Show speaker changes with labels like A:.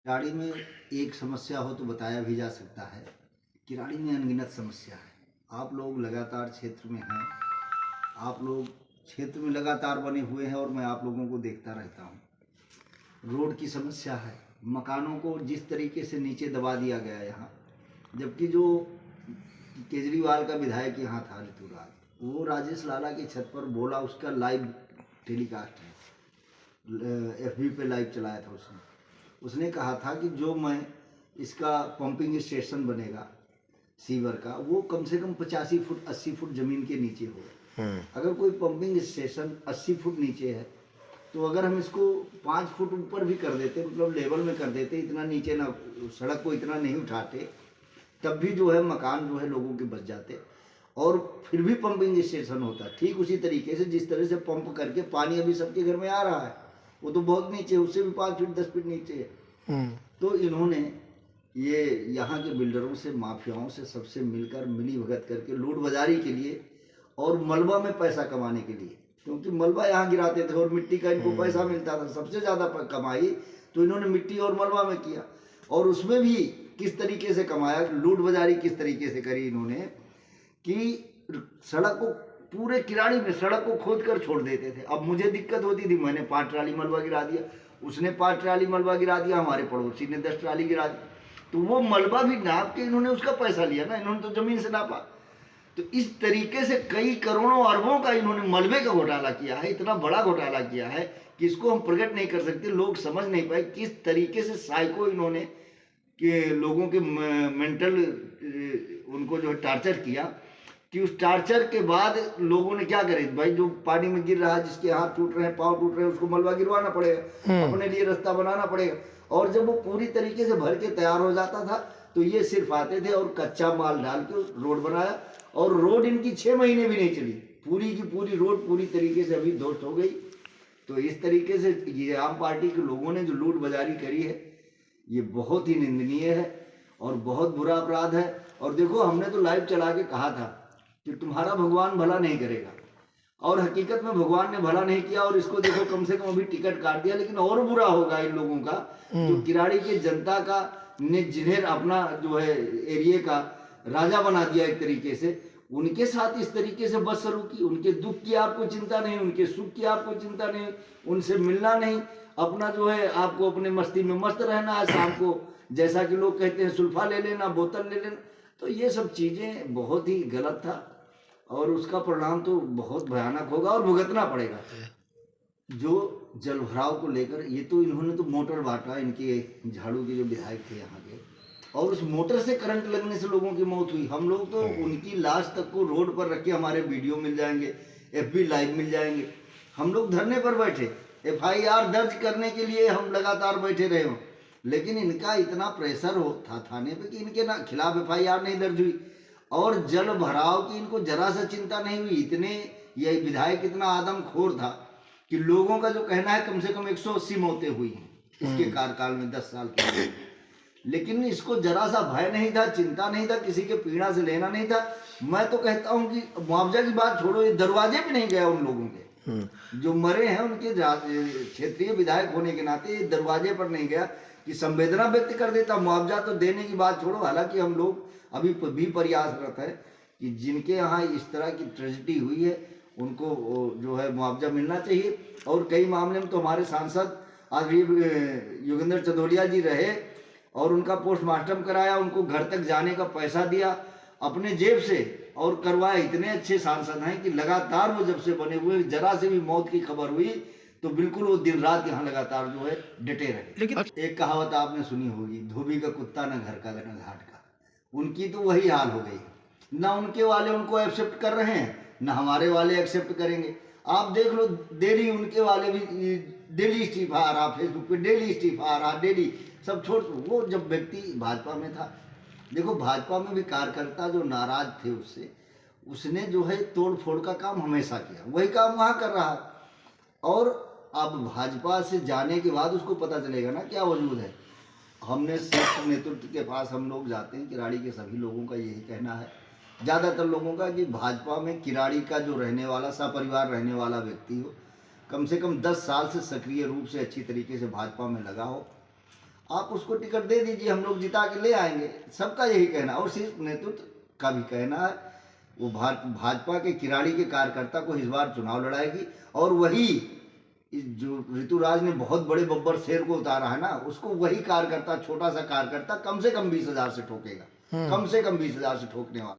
A: किराड़ी में एक समस्या हो तो बताया भी जा सकता है। किराड़ी में अनगिनत समस्या है। आप लोग लगातार क्षेत्र में हैं, आप लोग क्षेत्र में लगातार बने हुए हैं और मैं आप लोगों को देखता रहता हूँ। रोड की समस्या है, मकानों को जिस तरीके से नीचे दबा दिया गया यहाँ, जबकि जो केजरीवाल का विधायक यहाँ था ऋतुराज, वो राजेश लाला की छत पर बोला, उसका लाइव टेलीकास्ट है, एफबी पे लाइव चलाया था उसने कहा था कि जो मैं इसका पंपिंग स्टेशन बनेगा सीवर का, वो कम से कम 85 फुट 80 फुट ज़मीन के नीचे हो। अगर कोई पंपिंग स्टेशन 80 फुट नीचे है तो अगर हम इसको 5 फुट ऊपर भी कर देते, मतलब लेवल में कर देते, इतना नीचे ना, सड़क को इतना नहीं उठाते, तब भी जो है मकान जो है लोगों के बच जाते और फिर भी पंपिंग स्टेशन होता। ठीक उसी तरीके से जिस तरह से पंप करके पानी अभी सबके घर में आ रहा है, वो तो बहुत नीचे, उससे भी 5 फीट 10 फीट नीचे है। तो इन्होंने ये यहाँ के बिल्डरों से, माफियाओं से, सबसे मिलकर मिली भगत करके लूट बाजारी के लिए और मलबा में पैसा कमाने के लिए, क्योंकि मलबा यहाँ गिराते थे और मिट्टी का इनको पैसा मिलता था, सबसे ज़्यादा कमाई तो इन्होंने मिट्टी और मलबा में किया। और उसमें भी किस तरीके से कमाया, लूट बाजारी किस तरीके से करी इन्होंने कि सड़क को, पूरे किराड़ी में सड़क को खोद कर छोड़ देते थे। अब मुझे दिक्कत होती थी, मैंने 5 ट्राली मलबा गिरा दिया, उसने 5 ट्राली मलबा गिरा दिया, हमारे पड़ोसी ने 10 ट्राली गिरा दी, तो वो मलबा भी नाप के इन्होंने उसका पैसा लिया ना, इन्होंने तो जमीन से नापा। तो इस तरीके से कई करोड़ों अरबों का इन्होंने मलबे का घोटाला किया है, इतना बड़ा घोटाला किया है कि इसको हम प्रकट नहीं कर सकते। लोग समझ नहीं पाए किस तरीके से साइको इन्होंने कि लोगों के मेंटल उनको जो टार्चर किया, कि उस टार्चर के बाद लोगों ने क्या करे, भाई जो पानी में गिर रहा है, जिसके हाथ टूट रहे हैं, पाँव टूट रहे हैं, उसको मलबा गिरवाना पड़ेगा, अपने लिए रास्ता बनाना पड़ेगा। और जब वो पूरी तरीके से भर के तैयार हो जाता था तो ये सिर्फ आते थे और कच्चा माल डाल के रोड बनाया, और रोड इनकी 6 महीने भी नहीं चली, पूरी की पूरी रोड पूरी तरीके से अभी ध्वस्त हो गई। तो इस तरीके से ये आम पार्टी के लोगों ने जो लूट बाजारी करी है, ये बहुत ही निंदनीय है और बहुत बुरा अपराध है। और देखो, हमने तो लाइव चला के कहा था कि तुम्हारा भगवान भला नहीं करेगा, और हकीकत में भगवान ने भला नहीं किया। और इसको देखो, कम से कम अभी टिकट काट दिया, लेकिन और बुरा होगा इन लोगों का जो किराड़ी के जनता का ने, जिन्हें अपना जो है एरिया का राजा बना दिया एक तरीके से, उनके साथ इस तरीके से बदसलूकी, उनके दुख की आपको चिंता नहीं, उनके सुख की आपको चिंता नहीं, उनसे मिलना नहीं, अपना जो है आपको अपने मस्ती में मस्त रहना है, शाम को जैसा कि लोग कहते हैं सुल्फा ले लेना, बोतल ले लेना। तो ये सब चीज़ें बहुत ही गलत था और उसका परिणाम तो बहुत भयानक होगा और भुगतना पड़ेगा। जो जल भराव को लेकर, ये तो इन्होंने तो मोटर बांटा, इनके झाड़ू के जो विधायक थे यहाँ के, और उस मोटर से करंट लगने से लोगों की मौत हुई। हम लोग तो उनकी लाश तक को रोड पर रख के, हमारे वीडियो मिल जाएंगे, एफबी लाइव मिल जाएंगे, हम लोग धरने पर बैठे, एफआईआर दर्ज करने के लिए हम लगातार बैठे रहे हों, लेकिन इनका इतना प्रेशर हो था थाने पे कि इनके ना खिलाफ एफआईआर नहीं दर्ज हुई, और जल भराव की इनको जरा सा चिंता नहीं हुई। इतने, ये विधायक इतना आदमखोर था कि लोगों का जो कहना है कम से कम 180 मौतें हुई हैं इसके कार्यकाल में 10 साल के, लेकिन इसको जरा सा भय नहीं था, चिंता नहीं था, किसी के पीड़ा से लेना नहीं था। मैं तो कहता हूं कि मुआवजा की बात छोड़ो, ये दरवाजे भी नहीं गया उन लोगों के जो मरे हैं, उनके क्षेत्रीय विधायक होने के नाते ये दरवाजे पर नहीं गया कि संवेदना व्यक्त कर देता। मुआवजा तो देने की बात छोड़ो, हालांकि हम लोग अभी भी प्रयासरत है कि जिनके यहाँ इस तरह की ट्रेजिडी हुई है उनको जो है मुआवजा मिलना चाहिए। और कई मामले में तो हमारे सांसद आज योगेंद्र चंदोलिया जी रहे और उनका पोस्टमार्टम कराया, उनको घर तक जाने का पैसा दिया अपने जेब से और करवाए। इतने अच्छे सांसद हैं कि लगातार वो जब से बने हुए, जरा से भी मौत की खबर हुई तो बिल्कुल वो दिन रात यहाँ लगातार जो है डटे रहे। लेकिन एक कहावत आपने सुनी होगी, धोबी का कुत्ता न घर का न घाट का, उनकी तो वही हाल हो गई। ना उनके वाले उनको एक्सेप्ट कर रहे हैं, ना हमारे वाले एक्सेप्ट करेंगे। आप देख लो, डेली उनके वाले भी डेली इस्तीफा आ रहा, फेसबुक पे डेली इस्तीफा आ रहा, डेली सब छोड़। वो जब व्यक्ति भाजपा में था, देखो भाजपा में भी कार्यकर्ता जो नाराज थे उससे, उसने जो है तोड़ फोड़ का काम हमेशा किया, वही काम वहाँ कर रहा। और अब भाजपा से जाने के बाद उसको पता चलेगा ना क्या वजूद है। हमने शीर्ष नेतृत्व के पास हम लोग जाते हैं, किराड़ी के सभी लोगों का यही कहना है, ज़्यादातर लोगों का, कि भाजपा में किराड़ी का जो रहने वाला, सपरिवार रहने वाला व्यक्ति हो, कम से कम 10 साल से सक्रिय रूप से अच्छी तरीके से भाजपा में लगा हो, आप उसको टिकट दे दीजिए, हम लोग जिता के ले आएंगे। सबका यही कहना, और सिर्फ नेतृत्व का भी कहना है, वो भाजपा के किराड़ी के कार्यकर्ता को इस बार चुनाव लड़ाएगी, और वही जो ऋतुराज ने बहुत बड़े बब्बर शेर को उतारा है ना, उसको वही कार्यकर्ता, छोटा सा कार्यकर्ता कम से कम 20,000 से ठोकेगा, कम से कम 20,000 से ठोकने वाला।